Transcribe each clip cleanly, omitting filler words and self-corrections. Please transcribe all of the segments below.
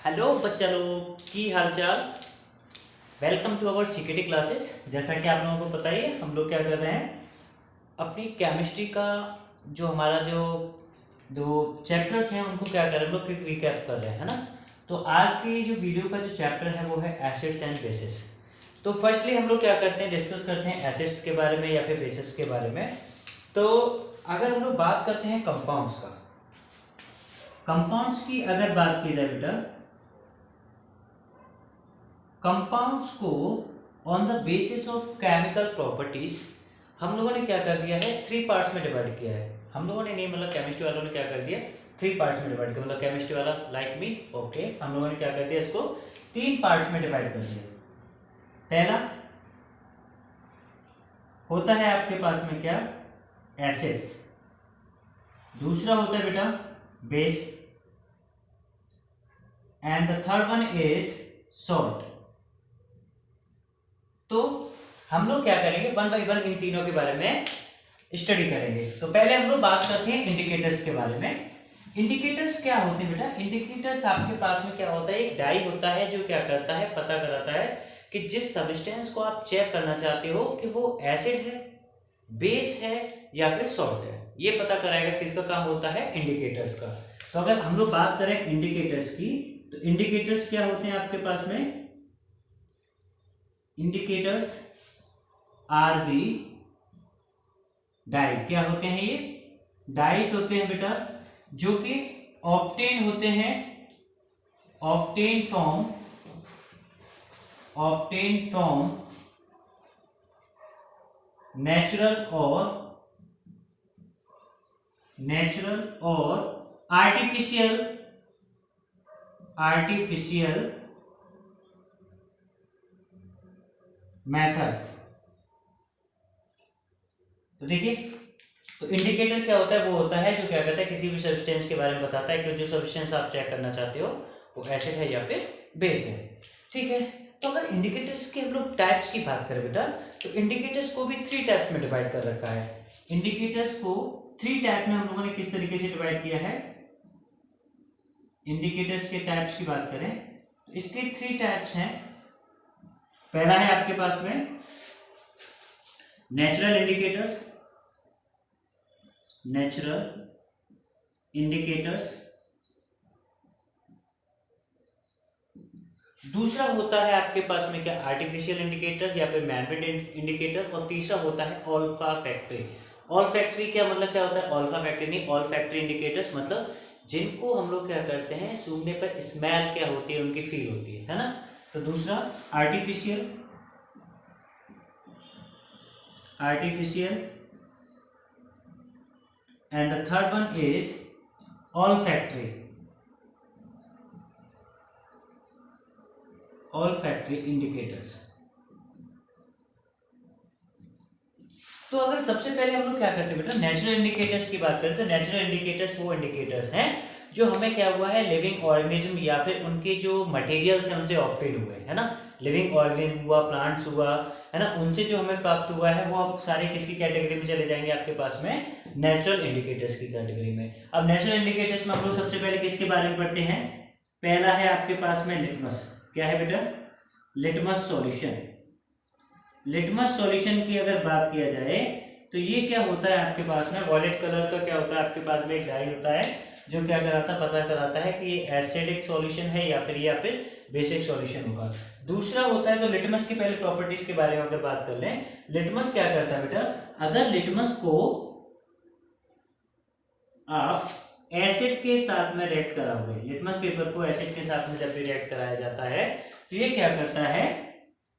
Hello बच्चा लोग की हाल चाल। Welcome to our CKT classes. जैसा कि आप लोगों को पता ही है, हम लोग क्या कर रहे हैं, अपनी केमिस्ट्री का जो हमारा जो दो चैप्टर्स हैं उनको क्या कर रहे हैं, हम लोग क्विक रिकैप कर रहे हैं, है ना। तो आज की जो वीडियो का जो चैप्टर है वो है एसिड्स एंड बेसिस। तो फर्स्टली हम लोग क्या करते हैं, डिस्कस करते हैं एसिड्स के बारे में या फिर बेसिस के बारे में। तो अगर हम लोग बात करते हैं कंपाउंड्स का, कंपाउंड्स की अगर बात की जाए बेटा, कंपाउंड्स को on the basis of chemical properties हम लोगों ने क्या कर दिया है, 3 पार्ट्स में डिवाइड किया है। हम लोगों ने नहीं, मतलब केमिस्ट्री वालों ने क्या कर दिया, 3 पार्ट्स में डिवाइड किया। मतलब केमिस्ट्री वाला लाइक मी, ओके, हम लोगों ने क्या कर दिया, इसको 3 पार्ट्स में डिवाइड कर दिया। पहला होता है आपके पास में क्या, एसिड्स। दूसरा होता है बेटा base, and the third one is salt. तो हम लोग क्या करेंगे, वन बाय वन इन तीनों के बारे में स्टडी करेंगे। तो पहले हम लोग बात करते हैं इंडिकेटर्स के बारे में। इंडिकेटर्स क्या होते हैं बेटा, इंडिकेटर्स आपके पास में क्या होता है, एक डाई होता है जो क्या करता है, पता कराता है कि जिस सब्सटेंस को आप चेक करना चाहते हो कि वो एसिड है, बेस है या फिर सॉल्ट है, ये पता कराएगा। किसका काम होता है, इंडिकेटर्स का। तो अगर हम लोग बात करें इंडिकेटर्स की, तो इंडिकेटर्स क्या होते हैं आपके पास में, इंडिकेटर्स आर दी डाई। क्या होते हैं ये, डाइस होते हैं बेटा, जो कि ऑब्टेन होते हैं, ऑब्टेन फ्रॉम नेचुरल और आर्टिफिशियल मेथड्स। तो देखिए, तो इंडिकेटर क्या होता है, वो होता है जो क्या करता है, किसी भी सब्सटेंस के बारे में बताता है कि जो सब्सटेंस आप चेक करना चाहते हो वो एसिड है या फिर बेस है। ठीक है। तो अगर इंडिकेटर्स के हम लोग टाइप्स की बात करें बेटा, तो इंडिकेटर्स को भी 3 टाइप्स में डिवाइड कर रखा है। इंडिकेटर्स को 3 टाइप में हम लोगों ने किस तरीके से डिवाइड किया है, इंडिकेटर्स के टाइप्स की बात करें तो इसके 3 टाइप्स हैं। पहला है आपके पास में नेचुरल इंडिकेटर्स। दूसरा होता है आपके पास में क्या, आर्टिफिशियल इंडिकेटर्स या फिर मैनमेड इंडिकेटर। और तीसरा होता है ऑल्फैक्टरी। ऑल्फैक्टरी क्या मतलब, क्या होता है, ऑल्फैक्टरी नहीं, ऑल्फैक्टरी इंडिकेटर्स मतलब जिनको हम लोग क्या करते हैं, सूंघने पर स्मेल क्या होती है, उनकी फील होती है ना। तो दूसरा artificial and the third one is olfactory indicators। तो अगर सबसे पहले हम लोग क्या करते हैं बेटा, नेचुरल इंडिकेटर्स की बात करें तो नेचुरल इंडिकेटर्स वो इंडिकेटर्स हैं जो हमें क्या हुआ है, लिविंग ऑर्गेनिज्म या फिर उनके जो मटेरियल्स हैं उनसे ऑब्टेन हुए, है ना। लिविंग ऑर्गेनिज्म हुआ, प्लांट्स हुआ, है ना, उनसे जो हमें प्राप्त हुआ है वो अब सारे किसकी कैटेगरी में चले जाएंगे, आपके पास में नेचुरल इंडिकेटर्स की कैटेगरी में। अब नेचुरल इंडिकेटर्स में हम लोग सबसे पहले किसके बारे में पढ़ते हैं, पहला है आपके पास में लिटमस। क्या है बेटा, लिटमस सॉल्यूशन। लिटमस सॉल्यूशन की अगर बात किया जाए तो ये क्या होता है आपके पास में, वॉयलेट कलर का क्या होता है आपके पास में, एक डाई होता है जो क्या कराता है, पता कराता है कि ये एसिडिक सॉल्यूशन है या फिर बेसिक सॉल्यूशन होगा। दूसरा होता है, तो लिटमस की पहले प्रॉपर्टीज के बारे में अगर बात कर लें, लिटमस क्या करता है बेटा, अगर लिटमस को आप एसिड के साथ में रिएक्ट कराओगे, लिटमस पेपर को एसिड के साथ में जब भी रिएक्ट कराया जाता है तो ये क्या करता है,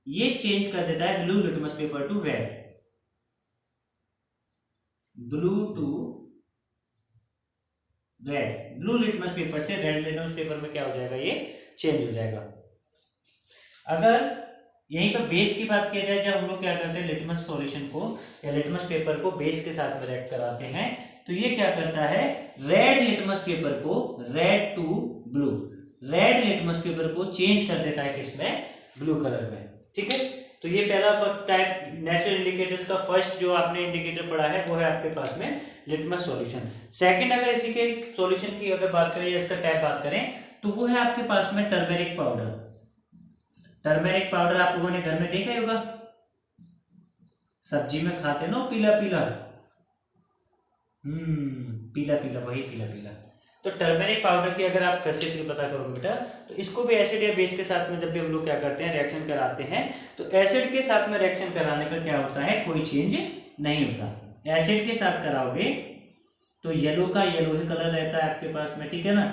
ये चेंज कर देता है blue litmus paper to red, blue to red. Blue litmus paper से रेड लिटमस पेपर में क्या हो जाएगा, ये चेंज हो जाएगा। अगर यहीं पर बेस की बात की जाए, जब हम लोग क्या करते हैं, लिटमस सॉल्यूशन को या लिटमस पेपर को बेस के साथ में रिएक्ट कराते हैं तो ये क्या करता है, रेड लिटमस पेपर को, red to blue, red litmus paper को चेंज कर देता है किसमें, ब्लू कलर में। ठीक है। तो ये पहला टाइप नेचुरल इंडिकेटर्स का फर्स्ट जो आपने इंडिकेटर पढ़ा है वो है आपके पास में लिटमस सॉल्यूशन। सेकंड, अगर इसी के सॉल्यूशन की अगर बात करें या इसका टाइप बात करें तो वो है आपके पास में टर्मेरिक पाउडर। टर्मेरिक पाउडर आप लोगों ने घर में देखा ही होगा, सब्जी में खाते ना पीला पीला, पीला पीला, वही पीला पीला। तो टर्मेरिक पाउडर की अगर आप कैसे पता करोगे बेटा, तो इसको भी एसिड या बेस के साथ में जब भी हम लोग क्या करते हैं रिएक्शन कराते हैं, तो एसिड के साथ में रिएक्शन कराने पर क्या होता है, कोई चेंज नहीं होता। एसिड के साथ कराओगे तो येलो का येलो ही कलर रहता है आपके पास में, ठीक है ना।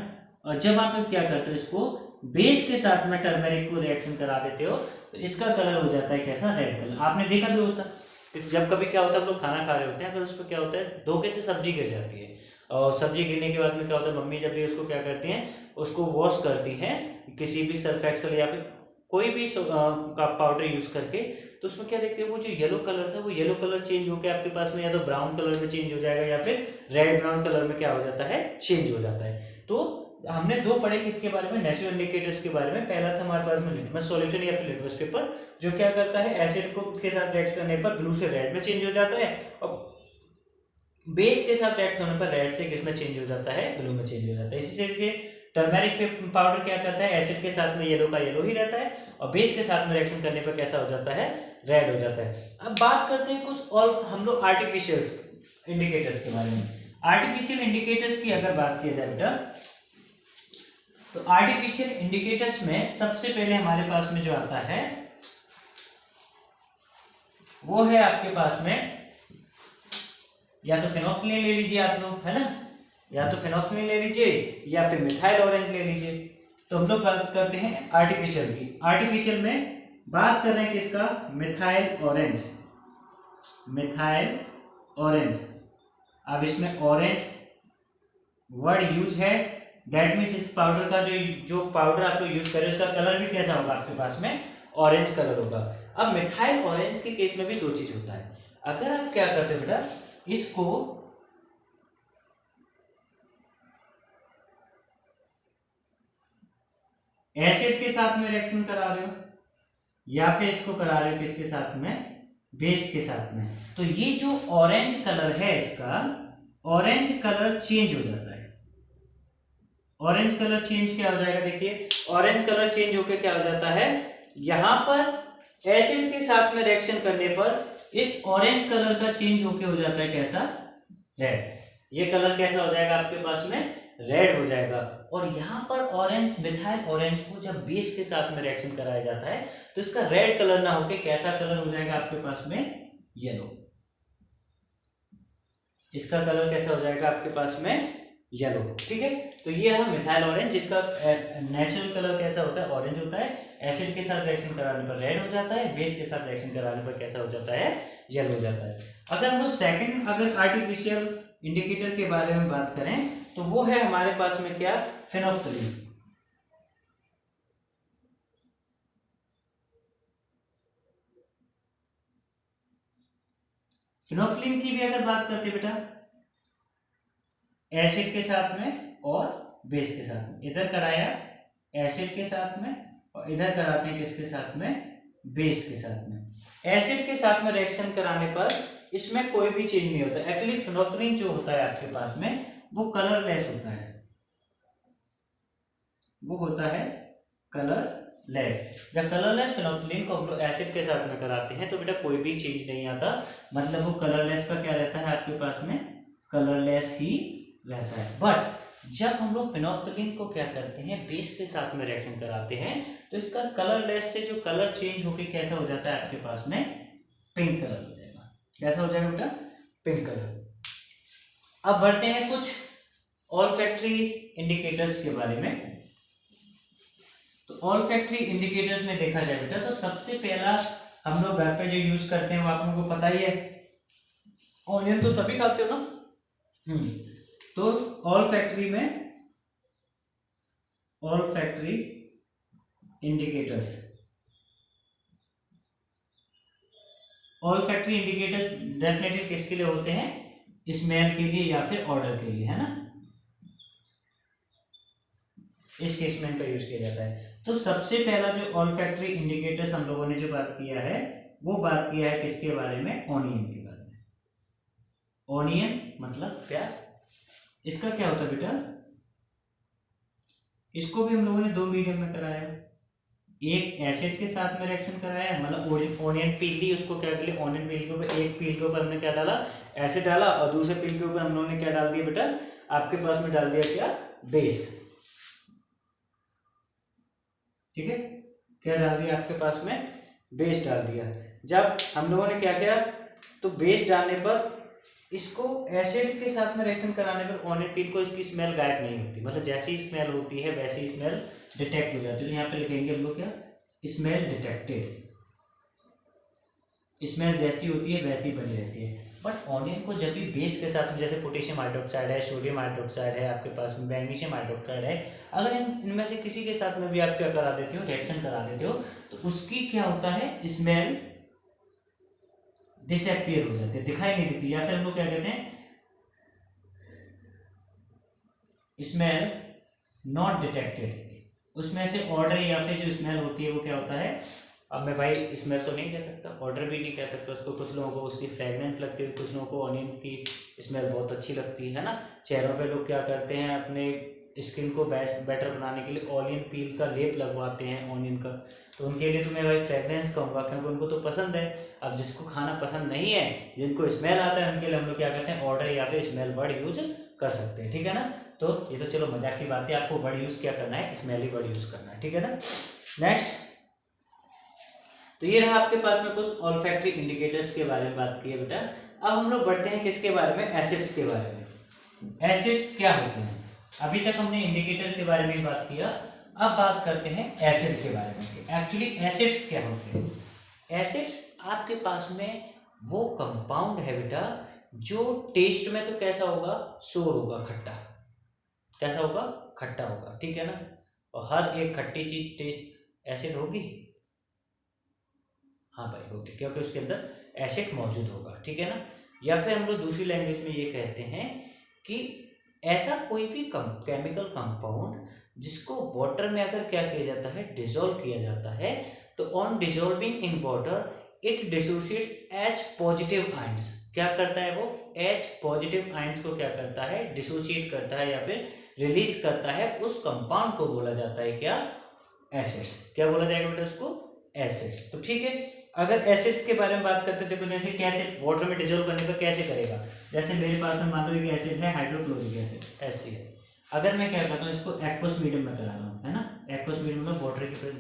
और जब आप क्या करते हो, इसको बेस के साथ में टर्मेरिक को रिएक्शन करा देते हो, तो इसका कलर हो जाता है कैसा, रेड कलर। आपने देखा भी होता जब कभी क्या होता है, हम लोग खाना खा रहे होते हैं, अगर उस पर क्या होता है, धोखे से सब्जी गिर जाती है, और सब्जी गिरने के बाद में क्या होता है, मम्मी जब भी उसको क्या करती हैं, उसको वॉश करती हैं किसी भी सर्फ एक्सेल या फिर कोई भी का पाउडर यूज करके, तो उसमें क्या देखते हैं, वो जो येलो कलर था वो येलो कलर चेंज होकर आपके पास में या तो ब्राउन कलर में चेंज हो जाएगा या फिर रेड ब्राउन कलर में क्या हो जाता है, चेंज हो जाता है। तो हमने दो पढ़े किसके बारे में, नेचुरल इंडिकेटर्स के बारे में। पहला था हमारे पास में लिटमस सॉल्यूशन या फिर लिटमस पेपर, जो क्या करता है, एसिड को के साथ रिएक्ट करने पर ब्लू से रेड में चेंज हो जाता है, और बेस के साथ रिएक्ट होने पर रेड से किस में चेंज हो जाता है, ब्लू में चेंज हो जाता है। इसी तरीके टर्मेरिक पाउडर क्या करता है, एसिड के साथ में येलो का येलो ही रहता है, और बेस के साथ में रिएक्शन करने पर कैसा हो जाता है, रेड हो जाता है। अब बात करते हैं कुछ और हम लोग आर्टिफिशियल इंडिकेटर्स के बारे में। आर्टिफिशियल इंडिकेटर्स की अगर बात की जाए बेटा, तो आर्टिफिशियल इंडिकेटर्स में सबसे पहले हमारे पास में जो आता है वो है आपके पास में, या तो फेनोक्सिलिन ले लीजिए आप लोग, है ना, या तो फेनोक्सिलिन ले लीजिए या फिर मिथाइल ऑरेंज ले लीजिए। तो हम लोग बात करते हैं आर्टिफिशियल की। आर्टिफिशियल में बात कर रहे हैं किसका, मिथाइल ऑरेंज। मिथाइल ऑरेंज, अब इसमें ऑरेंज वर्ड यूज है, दैट मीन्स इस पाउडर का जो पाउडर आप लोग यूज करें उसका कलर भी कैसा होगा आपके पास में, ऑरेंज कलर होगा। अब मिथाइल ऑरेंज के केस में भी दो चीज होता है। अगर आप क्या करते हो बेटा, इसको एसिड के साथ में रिएक्शन करा रहे हो या फिर इसको करा रहे हो किसके साथ में, बेस के साथ में, तो ये जो ऑरेंज कलर है इसका ऑरेंज कलर चेंज हो जाता है। ऑरेंज कलर चेंज क्या हो जाएगा, देखिए ऑरेंज कलर चेंज होकर क्या हो जाता है, यहां पर एसिड के साथ में रिएक्शन करने पर इस ऑरेंज कलर का चेंज होके हो जाता है कैसा, रेड। ये कलर कैसा हो जाएगा आपके पास में, रेड हो जाएगा। और यहां पर ऑरेंज, मिथाइल ऑरेंज को जब बेस के साथ में रिएक्शन कराया जाता है तो इसका रेड कलर ना होके कैसा कलर हो जाएगा आपके पास में, येलो। इसका कलर कैसा हो जाएगा आपके पास में, येलो, ठीक है। तो ये है मिथाइल ऑरेंज, जिसका नेचुरल कलर कैसा होता है, ऑरेंज होता है। एसिड के साथ रिएक्शन कराने पर रेड हो जाता है, बेस के साथ रिएक्शन कराने पर कैसा हो जाता है, येलो हो जाता है। अगर हम लोग सेकंड अगर आर्टिफिशियल इंडिकेटर के बारे में बात करें तो वो है हमारे पास में क्या, फेनोक्सिलिन। फेनोक्सिलिन की भी अगर बात करते बेटा, एसिड के साथ में और बेस के साथ में, इधर कराया एसिड के साथ में और इधर कराते हैं किसके साथ में, बेस के साथ में। एसिड के साथ में रिएक्शन कराने पर इसमें कोई भी चेंज नहीं होता। एक्चुअली फेनोक्सिलिन जो होता है आपके पास में वो कलरलेस होता है, वो होता है कलरलेस। जब कलरलेस फेनोक्सिलिन को हम लोग एसिड के साथ में कराते हैं तो बेटा कोई भी चेंज नहीं आता, मतलब वो कलरलेस का क्या रहता है आपके पास में, कलरलेस ही रहता है। बट जब हम लोग फेनोक्सिलिन को क्या करते हैं, बेस के साथ में रिएक्शन कराते हैं तो इसका कलरलेस से जो कलर चेंज होके कैसा हो जाता है आपके पास में, पिंक कलर हो जाएगा। कैसा हो जाएगा बेटा, पिंक कलर। अब बढ़ते हैं कुछ ऑल्फैक्टरी इंडिकेटर्स के बारे में। तो ऑल्फैक्टरी इंडिकेटर्स में देखा जाए बेटा तो सबसे पहला हम लोग घर पे जो यूज करते हैं वो आप लोगों को पता ही है, ऑनियन तो सभी खाते हो ना। तो ऑल्फैक्टरी में olfactory indicators, olfactory indicators definitely किसके लिए होते हैं, स्मेल के लिए या फिर ऑर्डर के लिए, है ना, इस केस में इनका यूज किया जाता है। तो सबसे पहला जो ऑल्फैक्टरी इंडिकेटर्स हम लोगों ने जो बात किया है वो बात किया है किसके बारे में, ऑनियन के बारे में। ऑनियन मतलब प्याज। इसका क्या होता है बेटा, इसको भी हम लोगों ने 2 मीडियम में कराया है। एक एसिड के साथ में रिएक्शन कराया है, मतलब ऑनियन पील ली, उसको क्या कर लिया, ऑनियन पील के ऊपर एक पील के ऊपर हमने क्या डाला, एसिड डाला, और दूसरे पील के ऊपर हम लोगों ने क्या डाल दिया बेटा, आपके पास में डाल दिया क्या, बेस। ठीक है, क्या डाल दिया आपके पास में, बेस डाल दिया। जब हम लोगों ने क्या किया, तो बेस डालने पर इसको एसिड के साथ में रिएक्शन कराने पर ऑनियन पील को इसकी स्मेल गायब नहीं होती, मतलब जैसी स्मेल होती है वैसी स्मेल डिटेक्ट हो जाती है। तो यहाँ पे लिखेंगे हम लोग क्या, स्मेल डिटेक्टेड, स्मेल जैसी होती है वैसी बनी रहती है। बट ऑनियन को जब भी बेस के साथ में, जैसे पोटेशियम हाइड्रोक्साइड है, सोडियम हाइड्रोक्साइड है, आपके पास में मैग्नीशियम हाइड्रोक्साइड है, अगर इनमें से किसी के साथ में भी आप क्या करा देते हो, रिएक्शन करा देते हो, तो उसकी क्या होता है, स्मेल डिसअपियर हो जाती है, दिखाई नहीं देती, या फिर हम लोग क्या कहते हैं, स्मेल नॉट डिटेक्टेड। उसमें से ऑर्डर या फिर जो स्मेल होती है वो क्या होता है, अब मैं भाई स्मेल तो नहीं कह सकता, ऑर्डर भी नहीं कह सकता उसको, कुछ लोगों को उसकी फ्रेगनेंस लगती है, कुछ लोगों को ऑनियन की स्मेल बहुत अच्छी लगती है ना। चेहरों पे लोग क्या करते हैं, अपने स्किन को बेटर बनाने के लिए ऑनियन पील का लेप लगवाते हैं ऑनियन का, तो उनके लिए तो मैं भाई फ्रेगनेंस कहूँगा, क्योंकि उनको तो पसंद है। अब जिसको खाना पसंद नहीं है, जिनको स्मेल आता है, उनके लिए हम लोग क्या कहते हैं, ऑर्डर या फिर स्मेल वर्ड यूज कर सकते हैं। ठीक है ना, तो ये तो चलो मजाक की बात है, आपको वर्ड यूज क्या करना है, स्मेली वर्ड यूज करना है। ठीक है ना, नेक्स्ट, तो ये रहा आपके पास में कुछ ऑल्फैक्टरी इंडिकेटर्स के बारे में बात की है बेटा। अब हम लोग बढ़ते हैं किसके बारे में, एसिड्स के बारे में। एसिड्स क्या होते हैं, अभी तक हमने इंडिकेटर के बारे में बात किया, अब बात करते हैं एसिड के बारे में। एक्चुअली एसिड्स क्या होते हैं, एसिड्स आपके पास में वो कंपाउंड है बेटा जो टेस्ट में तो कैसा होगा, सोर होगा, खट्टा, कैसा होगा, खट्टा होगा। ठीक है ना, और हर एक खट्टी चीज टेस्ट एसिड होगी, हाँ भाई होगी, क्योंकि उसके अंदर एसिड मौजूद होगा। ठीक है ना, या फिर हम लोग दूसरी लैंग्वेज में ये कहते हैं कि ऐसा कोई भी केमिकल कंपाउंड जिसको वाटर में अगर क्या किया जाता है, डिसॉल्व किया जाता है, तो on dissolving in water it dissociates H positive ions, क्या करता है वो, H पॉजिटिव आयंस को क्या करता है, डिसोसिएट करता है या फिर रिलीज करता है, उस कंपाउंड को बोला जाता है क्या, एसिड्स। क्या बोला जाएगा बेटा उसको, एसिड्स। तो ठीक है, अगर एसिड्स के बारे में बात करते देखो, जैसे कैसे वाटर में डिजोल्व करने पर कैसे करेगा, जैसे मेरे पास में मान लो एक एसिड है, हाइड्रोक्लोरिक एसिड HCl, अगर मैं क्या करता हूँ, इसको एक्वस मीडियम में करा रहा हूँ, है ना, एक्वस मीडियम में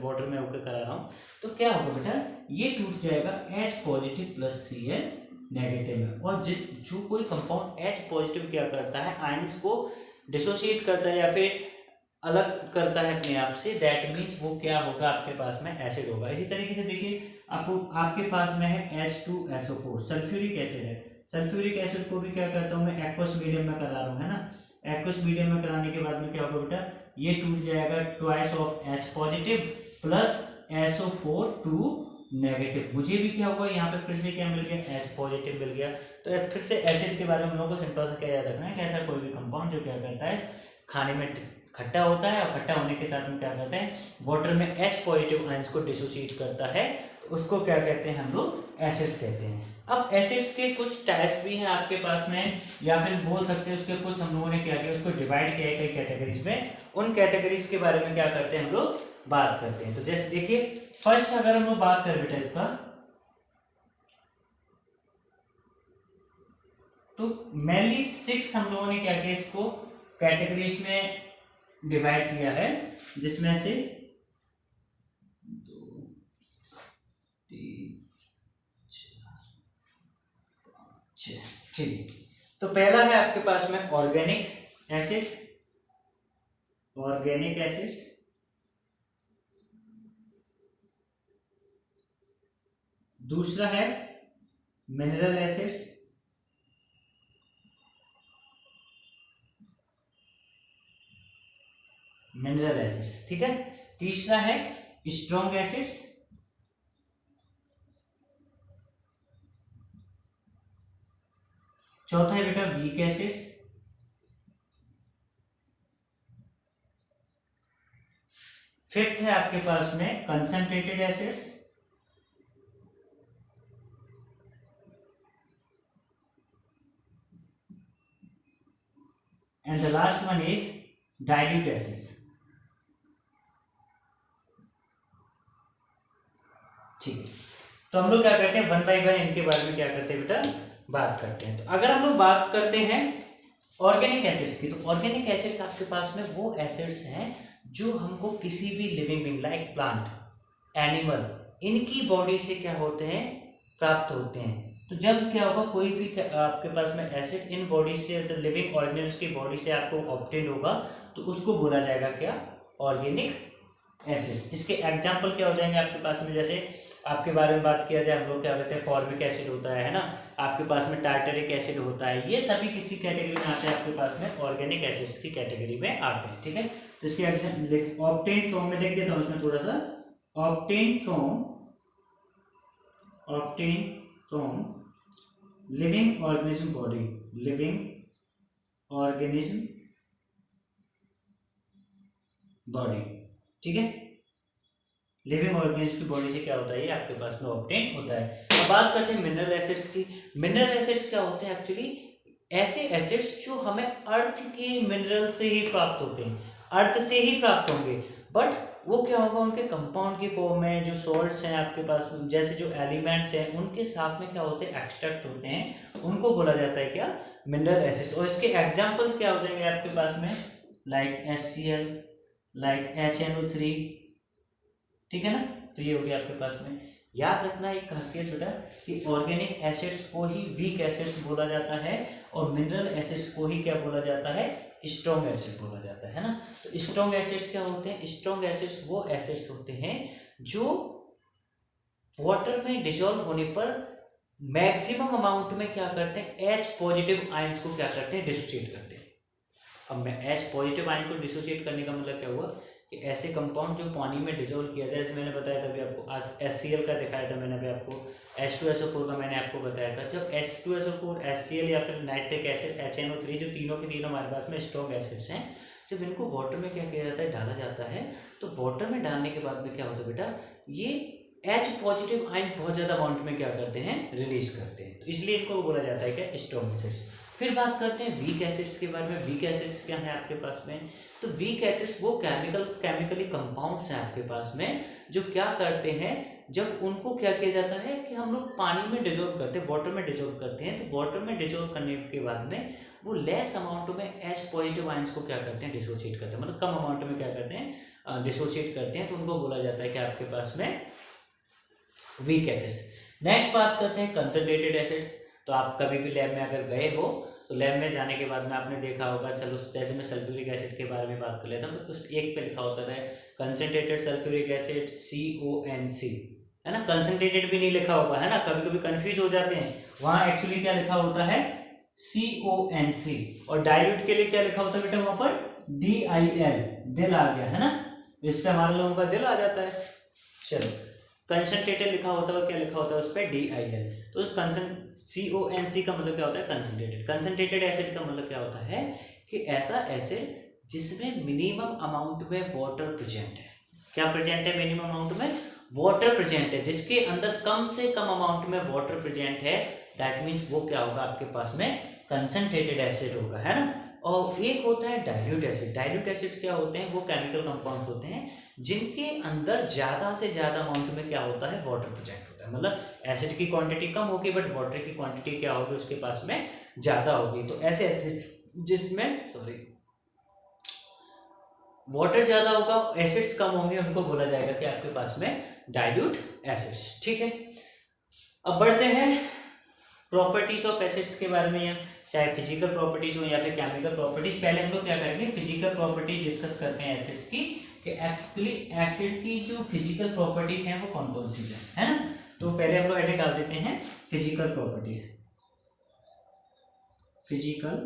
वाटर में होकर करा रहा हूँ, तो क्या होगा बेटा, ये टूट जाएगा H positive plus Cl negative में, और जो कोई कंपाउंड H पॉजिटिव क्या करता है, आयंस को डिसोसिएट करता है या फिर अलग करता है अपने आप से, दैट मीन्स वो क्या होगा, आपके पास में एसिड होगा। इसी तरीके से देखिए, आपको आपके पास में है H2SO4 सल्फ्यूरिक एसिड है, सल्फ्यूरिक एसिड को भी क्या करता हूँ मैं, एक्वस मीडियम में करा रहा हूँ, है ना, एक्वस मीडियम में कराने के बाद में क्या होगा बेटा, ये टूट जाएगा twice of H positive plus SO4 2 negative, मुझे भी क्या हुआ, यहाँ पे फिर से क्या मिल गया, H पॉजिटिव मिल गया। तो फिर से एसिड के बारे में हम लोगों को सिंपल सा क्या याद रखना है कि ऐसा कोई भी कंपाउंड जो क्या करता है, खाने में खट्टा होता है, और खट्टा होने के साथ में क्या करते हैं, वाटर में H पॉजिटिव आयंस को डिसोसिएट करता है, तो उसको क्या कहते हैं, हम लोग एसिड्स कहते हैं। अब एसिड्स के कुछ टाइप्स भी हैं आपके पास में, या फिर बोल सकते हैं उसके कुछ हम लोगों ने क्या किया, उसको डिवाइड किया है कई कैटेगरीज में, उन कैटेगरीज के बारे में क्या करते हैं हम लोग बात करते हैं। तो जैसे देखिए, फर्स्ट अगर हम लोग बात करें बेटा इसका, तो मेनली 6 हम लोगों ने क्या किया, इसको कैटेगरीज में डिवाइड किया है, जिसमें से 2 3 4 5 6, ठीक। तो पहला है आपके पास में ऑर्गेनिक एसिड्स, ऑर्गेनिक एसिड्स, दूसरा है मिनरल एसिड्स, मिनरल एसिड्स, ठीक है। तीसरा है स्ट्रॉन्ग एसिड्स, चौथा है बेटा वीक एसिड्स, फिफ्थ है आपके पास में concentrated acids, and the last one is dilute acids. तो हम लोग क्या करते हैं, वन बाय वन इनके बारे में क्या करते हैं बेटा, बात करते हैं। तो अगर हम लोग बात करते हैं ऑर्गेनिक एसिड्स की, तो ऑर्गेनिक एसिड्स आपके पास में वो एसिड्स हैं जो हमको किसी भी living being like plant, animal, इनकी बॉडी से क्या होते हैं, प्राप्त होते हैं। तो जब क्या होगा, कोई भी आपके पास में एसिड इन बॉडी से, लिविंग ऑर्गेनिज्म की बॉडी से आपको ऑब्टेन होगा, तो उसको बोला जाएगा क्या, ऑर्गेनिक एसिड्स। इसके एग्जाम्पल क्या हो जाएंगे आपके पास में, जैसे आपके बारे में बात किया जाए, हम लोग क्या कहते हैं, फॉर्मिक एसिड होता है ना, आपके पास में टार्टरिक एसिड होता है, ये सभी किसकी कैटेगरी में आते हैं, आपके पास में ऑर्गेनिक एसिड्स की कैटेगरी में आते हैं। ठीक है, तो इसके ऑब्टेन फ्रॉम में लिख देता हूँ उसमें थोड़ा सा, obtain from living organism body, living organism body. ठीक है, लिविंग ऑर्गेनिज्म की बॉडी से क्या होता है, ये आपके पास में ऑब्टेन होता है। अब बात करते हैं मिनरल एसिड्स की। मिनरल एसिड्स क्या होते हैं, एक्चुअली ऐसे एसिड्स जो हमें अर्थ के मिनरल से ही प्राप्त होते हैं, अर्थ से ही प्राप्त होंगे, बट वो क्या होगा, उनके कंपाउंड की फॉर्म में जो सॉल्ट्स हैं आपके पास, जैसे जो एलिमेंट्स हैं उनके साथ में क्या होते हैं, एक्सट्रैक्ट होते हैं, उनको बोला जाता है क्या, मिनरल एसिड्स। और इसके एग्जाम्पल्स क्या हो जाएंगे आपके पास में, लाइक HCl, लाइक HNO3, ठीक है ना। तो ये हो गया आपके पास में। याद रखना एक खासियत बेटा कि ऑर्गेनिक एसिड्स को ही वीक एसिड्स बोला जाता है और मिनरल एसिड्स को ही क्या बोला जाता है, स्ट्रॉन्ग एसिड बोला जाता है ना। तो स्ट्रॉन्ग एसिड्स क्या होते हैं, स्ट्रॉन्ग एसिड्स वो एसिड्स होते हैं जो वाटर में डिसॉल्व होने पर मैक्सिमम अमाउंट में क्या करते हैं, H पॉजिटिव आयंस को क्या करते हैं, डिसोसिएट करते हैं। अब मैं H पॉजिटिव आयन को डिसोसिएट करने का मतलब क्या हुआ कि ऐसे कंपाउंड जो पानी में डिजोल्व किया था, जैसे मैंने बताया था अभी आपको, HCl का दिखाया था मैंने अभी आपको, H2SO4 का मैंने आपको बताया था। जब H2SO4, HCl या फिर नाइट्रिक एसिड, HNO3, जो तीनों के तीनों हमारे पास में स्ट्रॉन्ग एसिड्स हैं, जब इनको वाटर में क्या किया जाता है, डाला जाता है, तो वाटर में डालने के बाद में क्या होता है बेटा, ये H पॉजिटिव आयन बहुत ज़्यादा अमाउंट में क्या करते हैं, रिलीज करते हैं, तो इसलिए इनको बोला जाता है क्या, स्ट्रॉन्ग एसिड्स। फिर बात करते हैं वीक एसिड्स के बारे में। वीक एसिड्स क्या है आपके पास में, तो वीक एसिड्स वो केमिकली कंपाउंड्स हैं आपके पास में जो क्या करते हैं, जब उनको क्या किया जाता है कि हम लोग पानी में डिजोल्व करते हैं, वाटर में डिजोल्व करते हैं, तो वाटर में डिजोल्व करने के बाद में वो लेस अमाउंट में H पॉजिटिव आयंस को क्या करते हैं, डिसोसिएट करते हैं, मतलब कम अमाउंट में क्या करते हैं, डिसोसिएट करते हैं, तो उनको बोला जाता है कि आपके पास में वीक एसिड्स। नेक्स्ट बात करते हैं कंसंट्रेटेड एसिड। तो आप कभी भी लैब में अगर गए हो तो लैब में जाने के बाद में आपने देखा होगा, चलो जैसे मैं सल्फ्यूरिक एसिड के बारे में बात कर लेता हूँ, तो उस एक पे लिखा होता है कंसंट्रेटेड सल्फ्यूरिक एसिड CONC, है ना। कंसंट्रेटेड भी नहीं लिखा होगा, है ना, कभी कभी कंफ्यूज हो जाते हैं, वहाँ एक्चुअली क्या लिखा होता है, CONC। और डाइल्यूट के लिए क्या लिखा होता है बेटा, वहाँ पर DIL, दिल आ गया, है ना, इस पे हमारे लोगों का दिल आ जाता है। चलो, कंसंट्रेटेड लिखा होता है, क्या लिखा होता है उस पर, DIL। तो उस CONC का मतलब क्या होता है, कंसंट्रेटेड। कंसंट्रेटेड एसिड का मतलब क्या होता है कि ऐसा एसिड जिसमें मिनिमम अमाउंट में वाटर प्रेजेंट है। क्या प्रेजेंट है, मिनिमम अमाउंट में वाटर प्रेजेंट है, जिसके अंदर कम से कम अमाउंट में वाटर प्रेजेंट है, दैट मीन्स वो क्या होगा आपके पास में, कंसंट्रेटेड एसिड होगा, है ना। और एक होता है डाइल्यूट एसिड। डाइल्यूट एसिड क्या होते हैं, वो केमिकल कंपाउंड होते हैं जिनके अंदर ज़्यादा से ज़्यादा अमाउंट में क्या होता है, वाटर प्रेजेंट होता है, मतलब एसिड की क्वांटिटी कम होगी बट वाटर की क्वांटिटी क्या होगी उसके पास में ज़्यादा होगी। तो ऐसे एसिड जिसमें वाटर ज़्यादा होगा, एसिड्स कम होंगे, उनको बोला जाएगा कि आपके पास में डाइल्यूट एसिड्स। ठीक है, अब बढ़ते हैं प्रॉपर्टीज ऑफ एसिड्स के बारे में, चाहे फिजिकल प्रॉपर्टीज हो या फिर केमिकल प्रॉपर्टीज। पहले हम लोग क्या करेंगे, फिजिकल प्रॉपर्टीज डिस्कस करते हैं एसिड्स की, कि एक्चुअली एसिड की जो फिजिकल प्रॉपर्टीज हैं वो कौन कौन सी है ना। तो पहले हम लोग ऐसे डाल देते हैं फिजिकल प्रॉपर्टीज। फिजिकल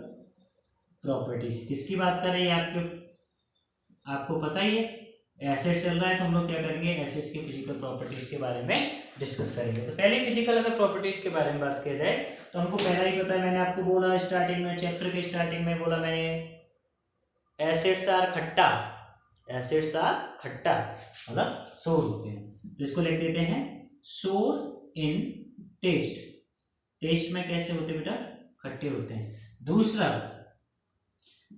प्रॉपर्टीज किसकी बात कर रही है, आपको पता ही है, एसिड चल रहा है, तो हम लोग क्या करेंगे, एसिड्स की फिजिकल प्रॉपर्टीज के बारे में डिस्कस करेंगे। तो पहले फिजिकल अगर प्रॉपर्टीज के बारे में बात किया जाए तो हमको पहला ही पता है, मैंने आपको बोला स्टार्टिंग में, चैप्टर के स्टार्टिंग में बोला मैंने, एसिड्स आर खट्टा, एसिड्स आर खट्टा मतलब सोर होते हैं, तो इसको लिख देते हैं सोर इन टेस्ट। टेस्ट में कैसे होते बेटा, खट्टे होते हैं। दूसरा,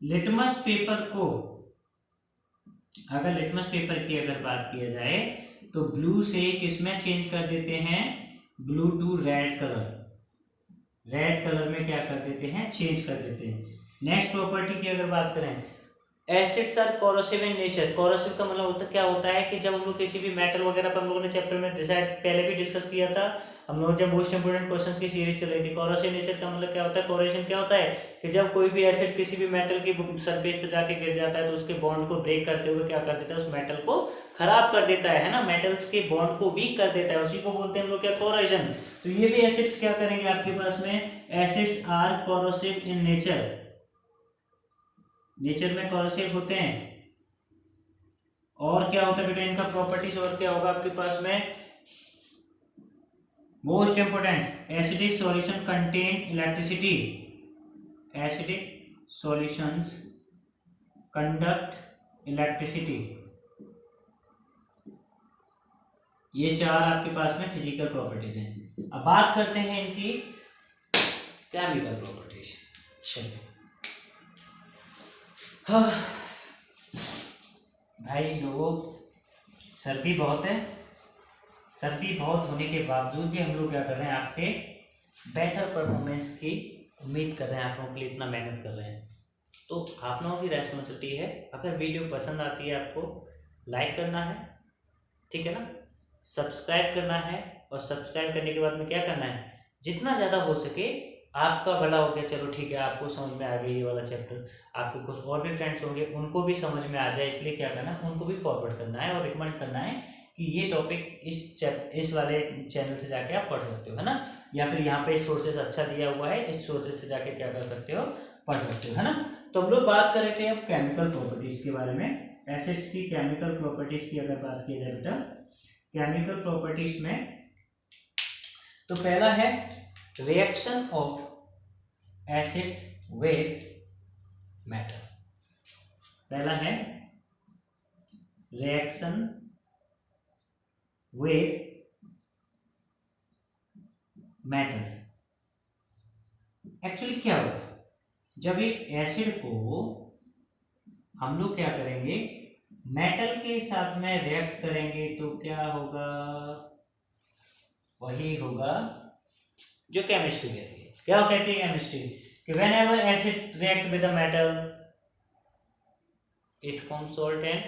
लिटमस पेपर को, अगर लिटमस पेपर की अगर बात किया जाए तो ब्लू से किस में चेंज कर देते हैं, blue to red colour, red colour में क्या कर देते हैं, चेंज कर देते हैं। नेक्स्ट प्रॉपर्टी की अगर बात करें, acids are corrosive in nature. Corrosive का मतलब होता क्या होता है कि जब हम लोग किसी भी मेटल वगैरह पर हम लोगों ने चैप्टर में डिसाइड पहले भी डिस्कस किया था, हम लोग जब मोस्ट इंपोर्टेंट क्वेश्चंस की सीरीज चल रही थी। कोरोसिव नेचर का मतलब क्या होता है, कोरोजन क्या होता है कि जब कोई भी एसिड किसी भी मेटल की सरफेस पर जाके गिर जाता है तो उसके बॉन्ड को ब्रेक करते हुए क्या कर देता है, उस मेटल को खराब कर देता है ना, मेटल्स के बॉन्ड को वीक कर देता है, उसी को बोलते हैं हम लोग क्या, कोरोजन। तो ये भी एसिड्स क्या करेंगे आपके पास में, acids are corrosive in nature, nature में कोरोसिव होते हैं। और क्या होता है बेटा इनका प्रॉपर्टीज, और क्या होगा आपके पास में, most important, acidic solution contain electricity, acidic solutions conduct electricity. ये चार आपके पास में फिजिकल प्रॉपर्टीज हैं। अब बात करते हैं इनकी केमिकल प्रॉपर्टीज। चलिए भाई लोगों, सर्दी बहुत है, सर्दी बहुत होने के बावजूद भी हम लोग क्या कर रहे हैं, आपके बेटर परफॉर्मेंस की उम्मीद कर रहे हैं, आप लोगों के लिए इतना मेहनत कर रहे हैं। तो आप लोगों की रेस्पॉन्सिबिलिटी है, अगर वीडियो पसंद आती है आपको लाइक करना है, ठीक है ना, सब्सक्राइब करना है, और सब्सक्राइब करने के बाद में क्या करना है, जितना ज़्यादा हो सके आपका भला हो गया, चलो ठीक है, आपको समझ में आ गया ये वाला चैप्टर, आपके कुछ और भी फ्रेंड्स होंगे उनको भी समझ में आ जाए, इसलिए क्या करना है, उनको भी फॉरवर्ड करना है और रिकमेंड करना है कि ये टॉपिक इस वाले चैनल से जाके आप पढ़ सकते हो, है ना, या फिर यहाँ पे सोर्सेस अच्छा दिया हुआ है, इस सोर्सेस से जाके क्या कर सकते हो, पढ़ सकते हो, है ना। तो हम लोग बात कर रहे थे अब केमिकल प्रॉपर्टीज के बारे में। एसिड्स की केमिकल प्रॉपर्टीज की अगर बात की जाए बेटा, केमिकल प्रॉपर्टीज में तो पहला है reaction of acids with metal. पहला है रिएक्शन विद मेटल्स। एक्चुअली क्या होगा, जब एक एसिड को हम लोग क्या करेंगे, मेटल के साथ में रिएक्ट करेंगे तो क्या होगा, वही होगा जो केमिस्ट्री कहती है। क्या कहती है केमिस्ट्री, कि when ever acid react with a metal it form salt and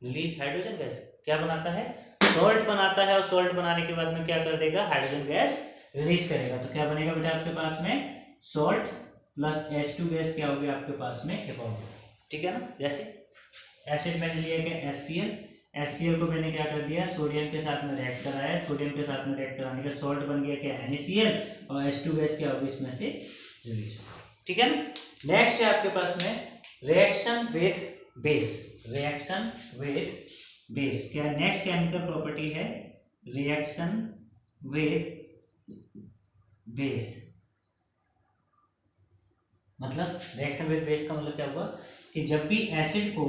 release hydrogen gas. क्या बनाता है, सॉल्ट बनाता है, और सॉल्ट बनाने के बाद में क्या कर देगा, हाइड्रोजन गैस रिलीज करेगा। तो क्या बनेगा बेटा आपके पास में, सॉल्ट प्लस H2 गैस क्या होगी आपके पास में, इवॉल्व। ठीक है ना, जैसे एसिड मैंने लिया गया HCl को मैंने क्या कर दिया, सोडियम के साथ में रिएक्ट कराया, सोडियम के साथ में रिएक्ट कराने के सॉल्ट बन गया क्या, NaCl, और H2 गैस क्या होगी इसमें से रिलीज। ठीक है ना। नेक्स्ट है आपके पास में reaction with base, reaction with base. क्या नेक्स्ट केमिकल प्रॉपर्टी है, रिएक्शन विद बेस। मतलब रिएक्शन विद बेस का मतलब क्या हुआ, कि जब भी एसिड को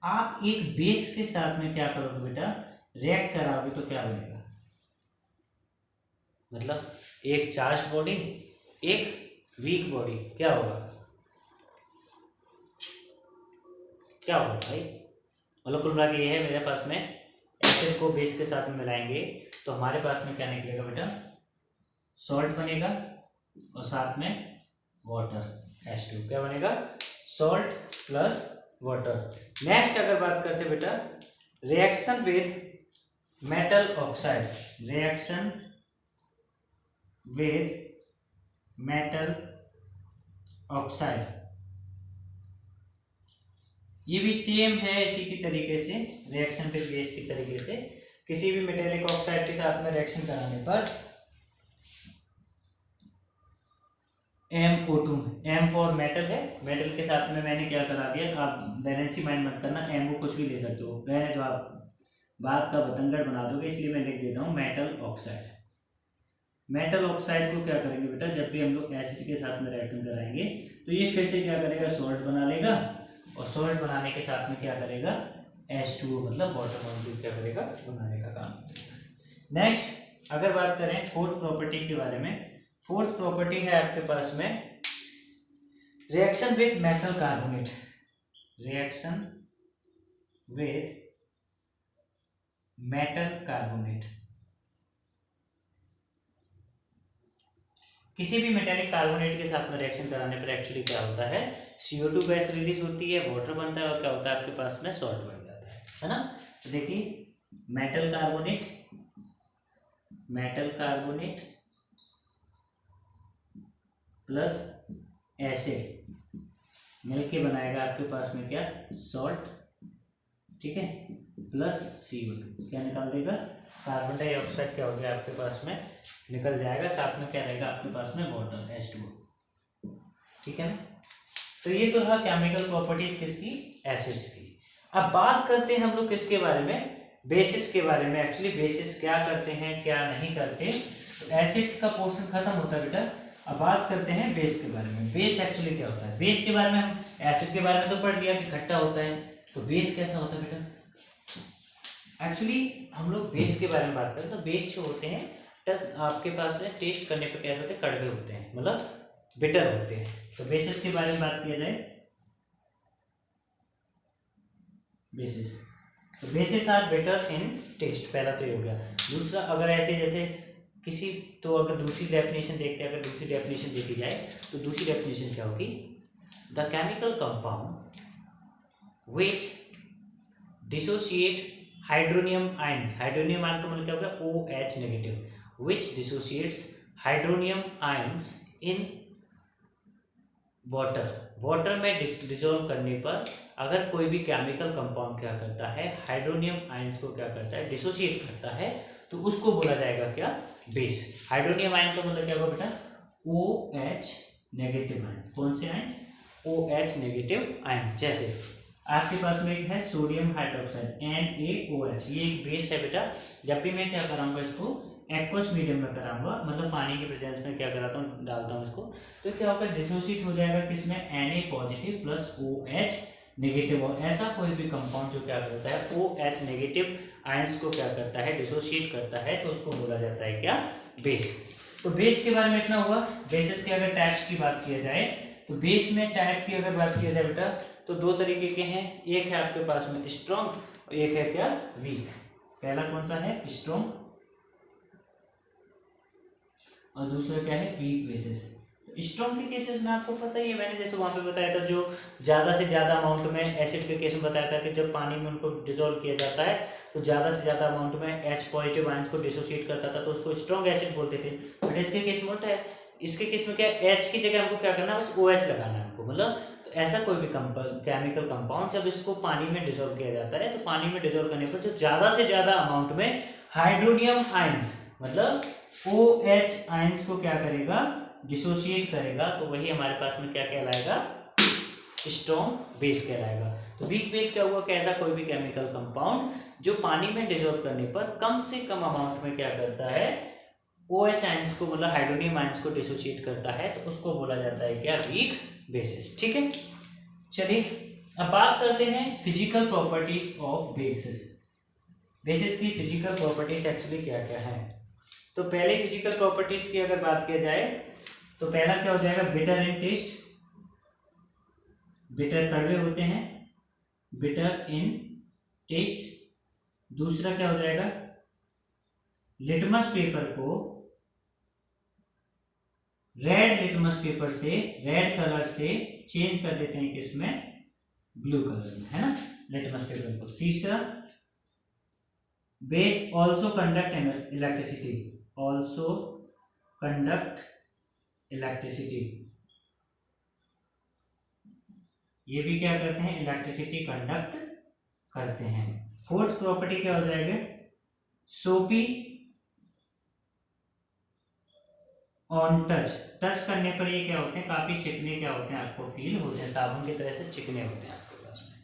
आप एक बेस के साथ में क्या करोगे बेटा, रिएक्ट कराओगे तो क्या बनेगा, मतलब एक चार्ज बॉडी एक वीक बॉडी, क्या होगा, क्या होगा भाई, मतलब कुल मिला के ये है, मेरे पास में एसिड को बेस के साथ में मिलाएंगे तो हमारे पास में क्या निकलेगा बेटा, सॉल्ट बनेगा, और साथ में वाटर H2, क्या बनेगा, सॉल्ट प्लस वाटर। नेक्स्ट अगर बात करते हैं बेटा reaction with metal oxide, reaction with metal oxide, ये भी सेम है इसी की तरीके से, रिएक्शन विद बेस की तरीके से किसी भी मेटेलिक ऑक्साइड के साथ में रिएक्शन कराने पर MO2, M फॉर मेटल है, मेटल के साथ में मैंने क्या करा दिया, आप बैलेंस ही माइंड मत करना, M को कुछ भी ले सकते हो, रहने जो आप बात का बतंगड़ बना दोगे, इसलिए मैं लिख देता हूँ मेटल ऑक्साइड। मेटल ऑक्साइड को क्या करेंगे बेटा, जब भी हम लोग एसिड के साथ में रिएक्शन कराएंगे तो ये फिर से क्या करेगा, सॉल्ट बना लेगा, और सॉल्ट बनाने के साथ में क्या करेगा, H2O मतलब वाटर मॉलिक्यूल क्या करेगा, बनाने का काम। नेक्स्ट अगर बात करें फोर्थ प्रॉपर्टी के बारे में, फोर्थ प्रॉपर्टी है आपके पास में reaction with metal carbonate, reaction with metal carbonate. किसी भी मेटेलिक कार्बोनेट के साथ में रिएक्शन कराने पर एक्चुअली क्या होता है, CO2 गैस रिलीज होती है, वाटर बनता है और क्या होता है आपके पास में सॉल्ट बन जाता है ना। तो देखिए मेटल कार्बोनेट प्लस एसिड मिलके बनाएगा आपके पास में क्या, सॉल्ट, ठीक है, प्लस CO2 क्या निकाल देगा, कार्बन डाइऑक्साइड क्या हो गया आपके पास में निकल जाएगा, साथ में क्या रहेगा आपके पास में वाटर H2O, ठीक है ना। तो ये तो रहा केमिकल प्रॉपर्टीज किसकी, एसिड्स की। अब बात करते हैं हम लोग किसके बारे में, बेसिस के बारे में। एक्चुअली बेसिस क्या करते हैं क्या नहीं करते, तो एसिड्स का पोर्शन खत्म होता है बेटा। अब बात करते हैं बेस के बारे में। बेस एक्चुअली क्या होता है, बेस के बारे में हम एसिड के बारे में तो पढ़ लिया कि खट्टा होता है, तो बेस कैसा होता है बेटा। एक्चुअली हम लोग बेस के बारे में बात करें तो बेस जो होते हैं आपके पास में टेस्ट करने पर कैसे होते हैं, कड़वे होते हैं, मतलब बिटर होते हैं। तो बेसिस के बारे में बात किया जाए, बेसिस, तो bases are bitter in taste, पहला तो ये हो गया। दूसरा अगर ऐसे जैसे किसी, तो अगर दूसरी डेफिनेशन देखते हैं, अगर दूसरी डेफिनेशन देखी जाए तो दूसरी डेफिनेशन क्या होगी, the chemical compound which dissociate hydronium ions, hydronium ion का मतलब क्या होगा, OH negative, which dissociates hydronium ions in water में डिसॉल्व करने पर अगर कोई भी केमिकल कंपाउंड क्या करता है, हाइड्रोनियम आयंस को क्या करता है, डिसोशिएट करता है, तो उसको बोला जाएगा क्या, बेस। हाइड्रोनियम आयन का मतलब क्या होगा बेटा, OH नेगेटिव आयंस। कौन से आयंस, OH नेगेटिव आयंस। जैसे आपके पास में एक है सोडियम हाइड्रोक्साइड NaOH, ये एक बेस है बेटा। जब भी मैं क्या कराऊंगा इसको एक्वस मीडियम में कराऊंगा, मतलब पानी के प्रेजेंस में क्या कराता हूँ, डालता हूँ इसको, तो क्या होगा, डिसोशिएट हो जाएगा किसमें, Na positive plus OH negative. और ऐसा कोई भी कंपाउंड जो क्या करता है, OH नेगेटिव आयंस को क्या करता है, डिसोशिएट करता है, तो उसको बोला जाता है क्या, बेस। तो बेस के बारे में इतना हुआ। बेसिस के अगर टाइप्स की बात किया जाए तो बेस में टाइप की अगर बात किया जाए बेटा तो दो तरीके के हैं, एक है आपके पास में स्ट्रॉन्ग और एक है क्या, वीक। पहला कौन सा है, स्ट्रॉन्ग, और दूसरा क्या है, वीक बेसिस। तो स्ट्रॉन्ग के केसेस में आपको पता ही है, मैंने जैसे वहां पे बताया था, जो ज़्यादा से ज़्यादा अमाउंट में एसिड के केस में बताया था कि जब पानी में उनको डिजोल्व किया जाता है तो ज़्यादा से ज़्यादा अमाउंट में H पॉजिटिव आयंस को डिसोशिएट करता था, तो उसको स्ट्रॉन्ग एसिड बोलते थे। बट इसके केस में होता है, इसके केस में क्या, H की जगह हमको क्या करना है, बस OH लगाना है हमको, मतलब तो ऐसा कोई भी केमिकल कंपाउंड जब इसको पानी में डिजोल्व किया जाता है तो पानी में डिजोल्व करने पर जो ज़्यादा से ज़्यादा अमाउंट में हाइड्रोनियम आयंस मतलब OH आयंस को क्या करेगा, डिसोशिएट करेगा, तो वही हमारे पास में क्या कहलाएगा, स्ट्रॉन्ग बेस कहलाएगा। तो वीक बेस क्या हुआ, कैसा कोई भी केमिकल कंपाउंड जो पानी में डिसॉल्व करने पर कम से कम अमाउंट में क्या करता है, OH आयंस को मतलब हाइड्रोनियम आयंस को डिसोशिएट करता है, तो उसको बोला जाता है क्या, वीक बेसिस। ठीक है, चलिए अब बात करते हैं physical properties of basis. Basis की फिजिकल प्रॉपर्टीज एक्चुअली क्या क्या है। तो पहले फिजिकल प्रॉपर्टीज की अगर बात किया जाए तो पहला क्या हो जाएगा, बिटर इन टेस्ट, बिटर कड़वे होते हैं, बिटर इन टेस्ट। दूसरा क्या हो जाएगा, लिटमस पेपर को रेड लिटमस पेपर से, रेड कलर से चेंज कर देते हैं किसमें, ब्लू कलर में, है ना, लिटमस पेपर को। तीसरा, base also conduct electricity, also conduct electricity, ये भी क्या करते हैं, इलेक्ट्रिसिटी कंडक्ट करते हैं। फोर्थ प्रॉपर्टी क्या हो जाएगा, सोपी ऑन टच, टच करने पर ये क्या होते हैं, काफी चिकने क्या होते हैं, आपको फील होते हैं, साबुन की तरह से चिकने होते हैं आपके पास में।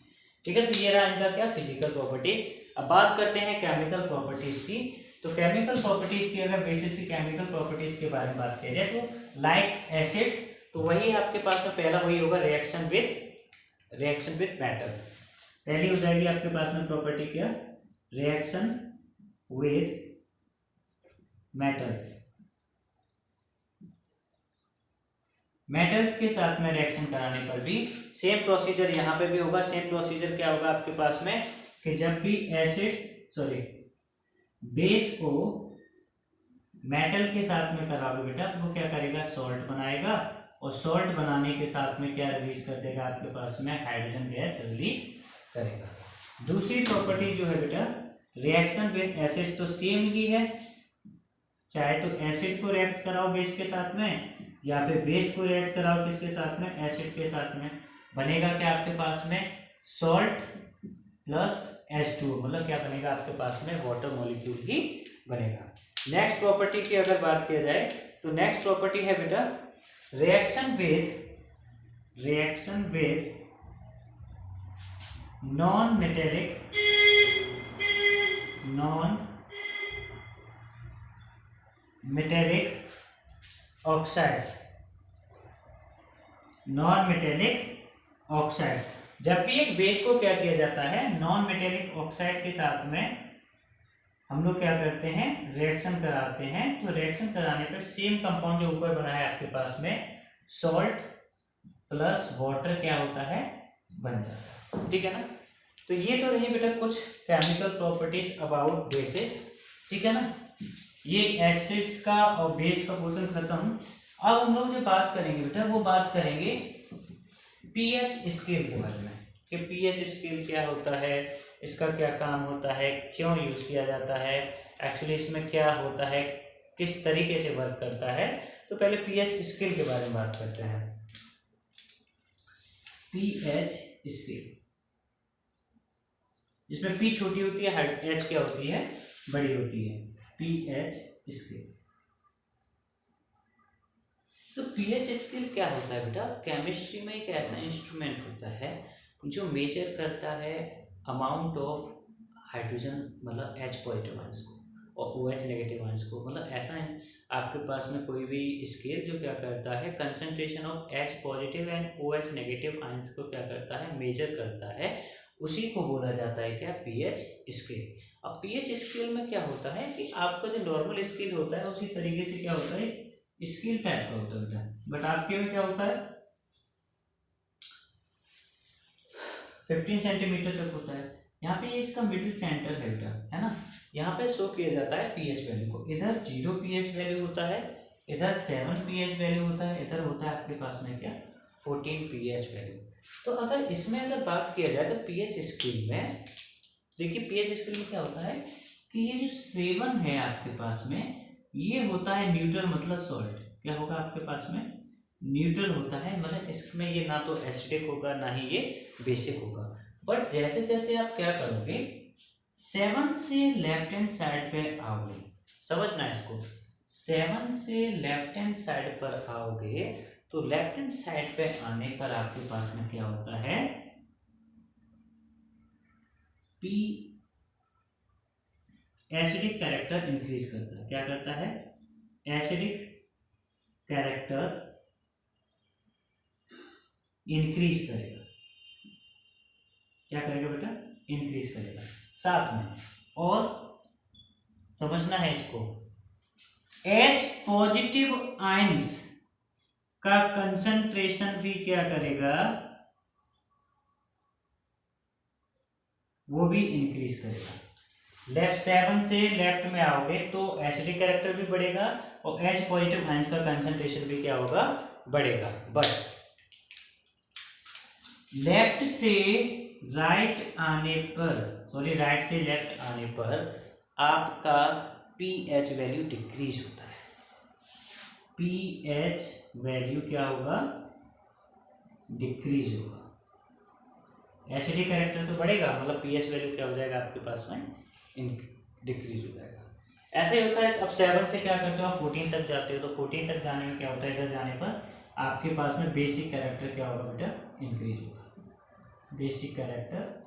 ठीक है, तो ये रहा इनका क्या, फिजिकल प्रॉपर्टीज। अब बात करते हैं केमिकल प्रॉपर्टीज की। तो केमिकल प्रॉपर्टीज की अगर बेसिस की केमिकल प्रॉपर्टीज के बारे में बात किया जाए तो लाइक एसिड्स, तो वही आपके पास में पहला वही होगा, रिएक्शन विद मैटर। पहली हो जाएगी आपके पास में प्रॉपर्टी क्या, रिएक्शन विद मेटल्स। मेटल्स के साथ में रिएक्शन कराने पर भी सेम प्रोसीजर यहाँ पे भी होगा। सेम प्रोसीजर क्या होगा आपके पास में कि जब भी बेस को मेटल के साथ में कराओगे बेटा तो वो क्या करेगा, सॉल्ट बनाएगा, और सॉल्ट बनाने के साथ में क्या रिलीज कर देगा आपके पास में, हाइड्रोजन गैस रिलीज करेगा। दूसरी प्रॉपर्टी जो है बेटा, रिएक्शन विद एसिड तो सेम ही है, चाहे तो एसिड को रिएक्ट कराओ बेस के साथ में, या फिर बेस को रिएक्ट कराओ किसके साथ में, एसिड के साथ में, बनेगा क्या आपके पास में, सॉल्ट प्लस H2O, मतलब क्या बनेगा आपके पास में, वाटर मॉलिक्यूल ही बनेगा। नेक्स्ट प्रॉपर्टी की अगर बात किया जाए तो नेक्स्ट प्रॉपर्टी है बेटा, reaction with non metallic oxides. जब भी एक बेस को क्या किया जाता है, नॉन मेटेलिक ऑक्साइड के साथ में हम लोग क्या करते हैं, रिएक्शन कराते हैं, तो रिएक्शन कराने पर सेम कंपाउंड जो ऊपर बना है आपके पास में, सॉल्ट प्लस वाटर क्या होता है, बन जाता है। ठीक है ना। तो ये तो रही बेटा कुछ केमिकल प्रॉपर्टीज अबाउट बेसिस। ठीक है ना, ये एसिड्स का और बेस का पोर्शन खत्म। अब हम लोग जो बात करेंगे बेटा, वो बात करेंगे पीएच स्केल के बारे में, कि पीएच स्केल क्या होता है, इसका क्या काम होता है, क्यों यूज किया जाता है, एक्चुअली इसमें क्या होता है, किस तरीके से वर्क करता है। तो पहले पीएच स्केल के बारे में बात करते हैं। पीएच स्केल, जिसमें पी छोटी होती है, एच क्या होती है, बड़ी होती है, पीएच स्केल। तो पीएच स्केल क्या होता है बेटा, केमिस्ट्री में एक ऐसा इंस्ट्रूमेंट होता है जो मेजर करता है अमाउंट ऑफ हाइड्रोजन, मतलब H पॉजिटिव आयंस को, और OH नेगेटिव आयंस को। मतलब ऐसा है आपके पास में कोई भी स्केल जो क्या करता है, concentration of H positive and OH negative ions को क्या करता है, मेजर करता है, उसी को बोला जाता है क्या, पीएच स्केल। अब पीएच स्केल में क्या होता है कि आपका जो नॉर्मल स्केल होता है उसी तरीके से क्या होता है, स्केल टाइप का होता है बेटा, बट आपके में क्या होता है 15 सेंटीमीटर तक होता है। यहाँ पे ये इसका मिडिल सेंटर है बेटा, है ना। यहाँ पे शो किया जाता है पीएच वैल्यू को, इधर 0 पीएच वैल्यू होता है, इधर 7 पीएच वैल्यू होता है, इधर होता है आपके पास में क्या 14 पीएच वैल्यू। तो अगर इसमें अगर बात किया जाए तो पीएच स्केल में देखिए, पीएच स्केल में क्या होता है कि ये जो 7 है आपके पास में, ये होता है न्यूट्रल, मतलब सॉल्ट। क्या होगा आपके पास में, न्यूट्रल होता है, मतलब इसमें ये ना तो एसिडिक होगा ना ही ये बेसिक होगा। बट जैसे जैसे आप क्या करोगे, 7 से लेफ्ट हैंड साइड पे आओगे, समझना इसको, 7 से लेफ्ट हैंड साइड पर आओगे तो लेफ्ट हैंड साइड पे आने पर आपके पास में क्या होता है, पी एसिडिक कैरेक्टर इंक्रीज करता है। क्या करता है, एसिडिक कैरेक्टर इंक्रीज करेगा। क्या करेगा बेटा, इंक्रीज करेगा। साथ में और समझना है इसको, H पॉजिटिव आयंस का कंसंट्रेशन भी क्या करेगा, वो भी इंक्रीज करेगा। लेफ्ट 7 से लेफ्ट में आओगे तो एसिडिक कैरेक्टर भी बढ़ेगा और H पॉजिटिव आयंस का कंसंट्रेशन भी क्या होगा, बढ़ेगा। बट लेफ्ट से राइट आने पर, सॉरी राइट से लेफ्ट आने पर आपका पीएच वैल्यू डिक्रीज होता है। पीएच वैल्यू क्या होगा, डिक्रीज होगा। एसिडिक कैरेक्टर तो बढ़ेगा, मतलब पीएच वैल्यू क्या हो जाएगा आपके पास में, डिक्रीज हो जाएगा। ऐसे ही होता है। अब 7 से क्या करते हो आप 14 तक जाते हो, तो 14 तक जाने में क्या होता है, इधर जाने पर आपके पास में बेसिक कैरेक्टर क्या होगा बेटा, इंक्रीज होगा। बेसिक कैरेक्टर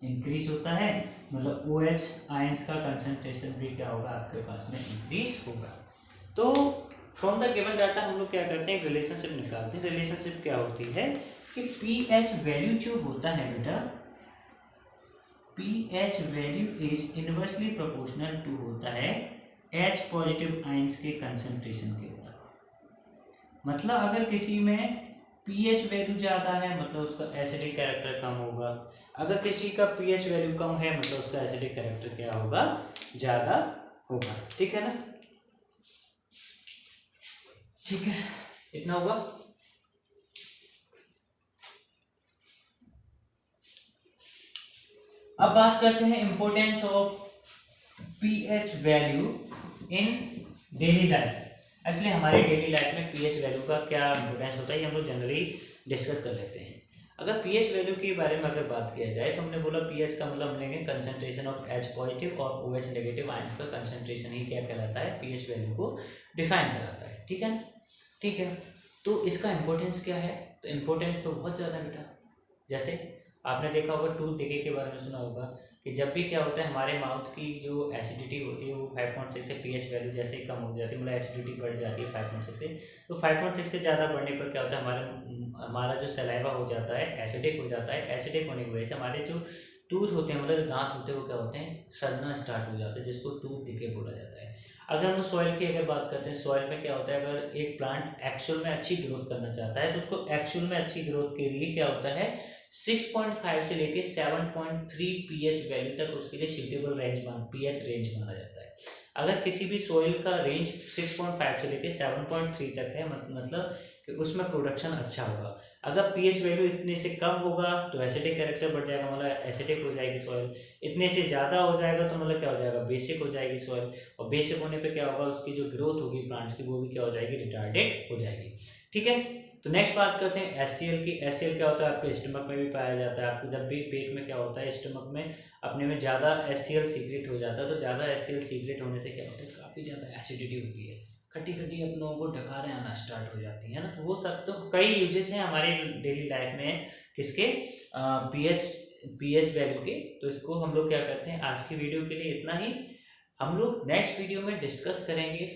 इंक्रीज होता है, मतलब OH आयंस का कंसंट्रेशन भी क्या होगा आपके पास में, इंक्रीज होगा। तो फ्रॉम द गिवन डाटा हम लोग क्या करते हैं, एक रिलेशनशिप निकालते हैं। रिलेशनशिप क्या होती है कि पीएच वैल्यू जो होता है बेटा, pH value is inversely proportional to होता है H पॉजिटिव आयंस के कंसंट्रेशन के बराबर। मतलब अगर किसी में पीएच वैल्यू ज़्यादा है मतलब उसका एसिडिक कैरेक्टर कम होगा, अगर किसी का पीएच वैल्यू कम है मतलब उसका एसिडिक कैरेक्टर क्या होगा, ज़्यादा होगा। ठीक है ना। ठीक है, इतना होगा। अब बात करते हैं importance of pH value in daily life. Actually हमारे डेली लाइफ में पीएच वैल्यू का क्या इंपॉर्टेंस होता है, ये हम लोग जनरली डिस्कस कर लेते हैं। अगर पीएच वैल्यू के बारे में अगर बात किया जाए तो हमने बोला पीएच का मतलब हम लेंगे कंसंट्रेशन ऑफ एच पॉजिटिव और ओ एच नेगेटिव आयंस का कंसंट्रेशन ही क्या कहलाता है, पीएच वैल्यू को डिफाइन कराता है। ठीक है ना, ठीक है। तो इसका इंपॉर्टेंस क्या है, तो इंपॉर्टेंस तो बहुत ज़्यादा बेटा। जैसे आपने देखा होगा टूथ डिके के बारे में सुना होगा कि जब भी क्या होता है हमारे माउथ की जो एसिडिटी होती है वो 5.6 से पीएच वैल्यू जैसे ही कम हो जाती है, मतलब एसिडिटी बढ़ जाती है 5.6 से, तो 5.6 से ज़्यादा बढ़ने पर क्या होता है हमारा जो सलाइवा हो जाता है एसिडिक हो जाता है। एसिडिक होने की वजह से हमारे जो टूथ होते हैं, मतलब दांत होते हैं, वो क्या होते हैं, सड़ना स्टार्ट हो जाते हैं, जिसको टूथ डिके बोला जाता है। अगर हम सॉइल की अगर बात करते हैं, सॉइल में क्या होता है, अगर एक प्लांट एक्चुअल में अच्छी ग्रोथ करना चाहता है तो उसको एक्चुअल में अच्छी ग्रोथ के लिए क्या होता है 6.5 से लेके 7.3 पीएच वैल्यू तक उसके लिए सूटेबल पीएच रेंज माना जाता है। अगर किसी भी सॉइल का रेंज 6.5 से लेके 7.3 तक है मतलब कि उसमें प्रोडक्शन अच्छा होगा। अगर पीएच वैल्यू इतने से कम होगा तो एसिडिक कैरेक्टर बढ़ जाएगा, मतलब एसिडिक हो जाएगी सॉइल। इतने से ज़्यादा हो जाएगा तो मतलब क्या हो जाएगा, बेसिक हो जाएगी सॉइल। और बेसिक होने पे क्या होगा, उसकी जो ग्रोथ होगी प्लांट्स की वो भी क्या हो जाएगी, रिटार्डेड हो जाएगी। ठीक है, तो नेक्स्ट बात करते हैं एचसीएल की। एचसीएल क्या होता है, आपके स्टमक में भी पाया जाता है। आपको जब भी पेट में क्या होता है, स्टमक में अपने में ज़्यादा एचसीएल सीक्रेट हो जाता है, तो ज़्यादा एचसीएल सीक्रेट होने से क्या होता है, काफ़ी ज़्यादा एसिडिटी होती है, खट्टी खट्टी अपनों को डकारें आना स्टार्ट हो जाती हैं ना। तो वो सब तो कई यूजेस हैं हमारे डेली लाइफ में किसके, पीएच वैल्यू के। तो इसको हम लोग क्या करते हैं, आज की वीडियो के लिए इतना ही। हम लोग नेक्स्ट वीडियो में डिस्कस करेंगे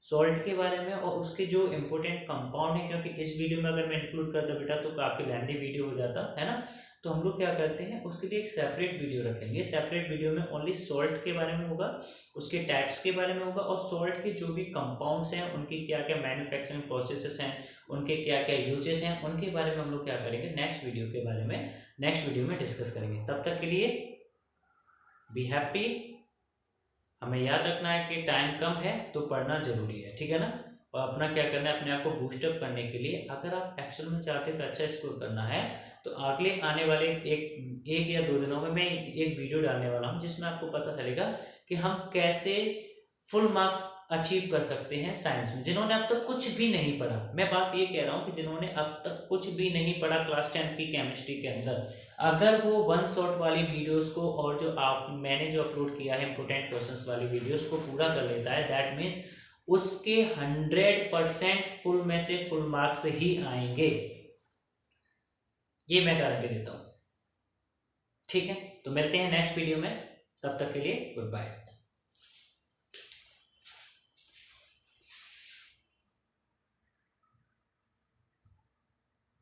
सॉल्ट के बारे में और उसके जो इम्पोर्टेंट कंपाउंड है, क्योंकि इस वीडियो में अगर मैं इंक्लूड करता बेटा तो काफ़ी लेंथी वीडियो हो जाता है ना। तो हम लोग क्या करते हैं, उसके लिए एक सेपरेट वीडियो रखेंगे। सेपरेट वीडियो में ओनली सॉल्ट के बारे में होगा, उसके टाइप्स के बारे में होगा, और सॉल्ट के जो भी कंपाउंड्स हैं उनकी क्या क्या मैन्युफैक्चरिंग प्रोसेसेस हैं, उनके क्या क्या यूजेस हैं, उनके बारे में हम लोग क्या करेंगे नेक्स्ट वीडियो के बारे में नेक्स्ट वीडियो में डिस्कस करेंगे। तब तक के लिए बी हैप्पी। हमें याद रखना है कि टाइम कम है तो पढ़ना जरूरी है, ठीक है ना। और अपना क्या करना है, अपने आप को बूस्टअप करने के लिए अगर आप एक्चुअल में चाहते हो कि अच्छा स्कोर करना है तो अगले आने वाले एक या 2 दिनों में मैं एक वीडियो डालने वाला हूं जिसमें आपको पता चलेगा कि हम कैसे फुल मार्क्स अचीव कर सकते हैं साइंस में। जिन्होंने अब तक कुछ भी नहीं पढ़ा, मैं बात ये कह रहा हूँ कि जिन्होंने अब तक कुछ भी नहीं पढ़ा क्लास 10th की केमिस्ट्री के अंदर, अगर वो वन शॉट वाली वीडियोस को और जो मैंने जो अपलोड किया है इंपोर्टेंट क्वेश्चंस वाली वीडियोस को पूरा कर लेता है, दैट मीन्स उसके 100% फुल में से फुल मार्क्स ही आएंगे, ये मैं गारंटी देता हूँ। ठीक है, तो मिलते हैं नेक्स्ट वीडियो में, तब तक के लिए गुड बाय।